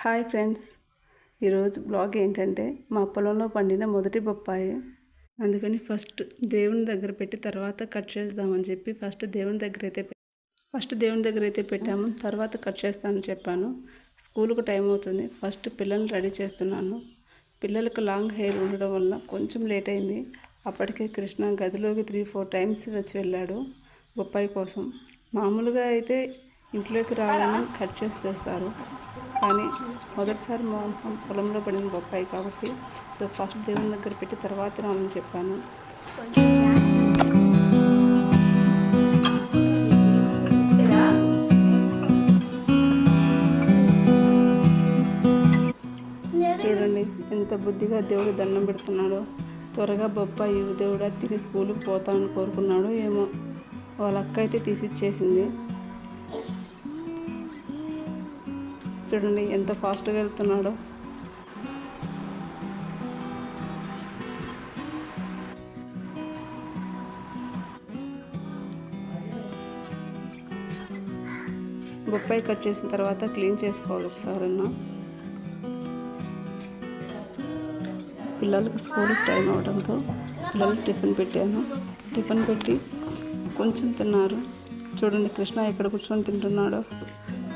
Hi friends, ఈరోజు blog ఏంటంటే మా పొలంలో పండిన మొదటి బొప్పాయి. అందుకని ఫస్ట్ దేవుని దగ్గర పెట్టి తర్వాత కట్ చేద్దామని చెప్పి ఫస్ట్ దేవుని దగ్గర అయితే పెట్టాము. తర్వాత కట్ చేస్తానని చెప్పాను. స్కూల్కు టైం అవుతుంది. ఫస్ట్ పిల్లల్ని రెడీ చేస్తున్నాను. పిల్లలకు లాంగ్ హెయిర్ ఉండడం వల్ల కొంచెం లేట్ అయింది. అప్పటికే కృష్ణ గదిలోకి 3-4 టైమ్స్ వచ్చి వెళ్ళాడు బొప్పాయి కోసం. మామూలుగా అయితే ఇంట్లోకి రాగానే కట్ చేసి తెస్తారు, కానీ మొదటిసారి మా పొలంలో పడిన బొప్పాయి కాబట్టి సో ఫస్ట్ దేవుని దగ్గర పెట్టి తర్వాత రామని చెప్పాను. చూడండి ఎంత బుద్ధిగా దేవుడు దండం పెడుతున్నాడో. త్వరగా బొప్పాయి దేవుడా తిని స్కూల్కి పోతామని కోరుకున్నాడు ఏమో. వాళ్ళ అక్క అయితే తీసిచ్చేసింది. చూడండి ఎంత ఫాస్ట్గా వెళ్తున్నాడో. బొప్పాయి కట్ చేసిన తర్వాత క్లీన్ చేసుకోవాలి ఒకసారన్నా. పిల్లలకి స్కూల్కి టైం అవడంతో పిల్లలకి టిఫిన్ పెట్టాను. టిఫిన్ పెట్టి కొంచెం తిన్నారు. చూడండి కృష్ణ ఎక్కడ కూర్చొని తింటున్నాడో.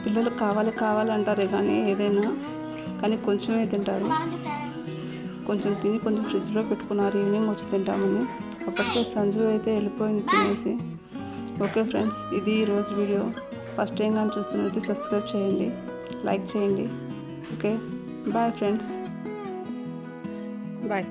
పిల్లలు కావాలి అంటారే కానీ ఏదైనా కానీ కొంచెమే తింటారు. కొంచెం తిని కొంచెం ఫ్రిడ్జ్లో పెట్టుకున్నారు ఈవినింగ్ వచ్చి తింటామని. అప్పటికే సంజు అయితే వెళ్ళిపోయింది తినేసి. ఓకే ఫ్రెండ్స్, ఇది ఈరోజు వీడియో. ఫస్ట్ టైం కానీ చూస్తున్నట్టు సబ్స్క్రైబ్ చేయండి, లైక్ చేయండి. Okay, bye friends, bye.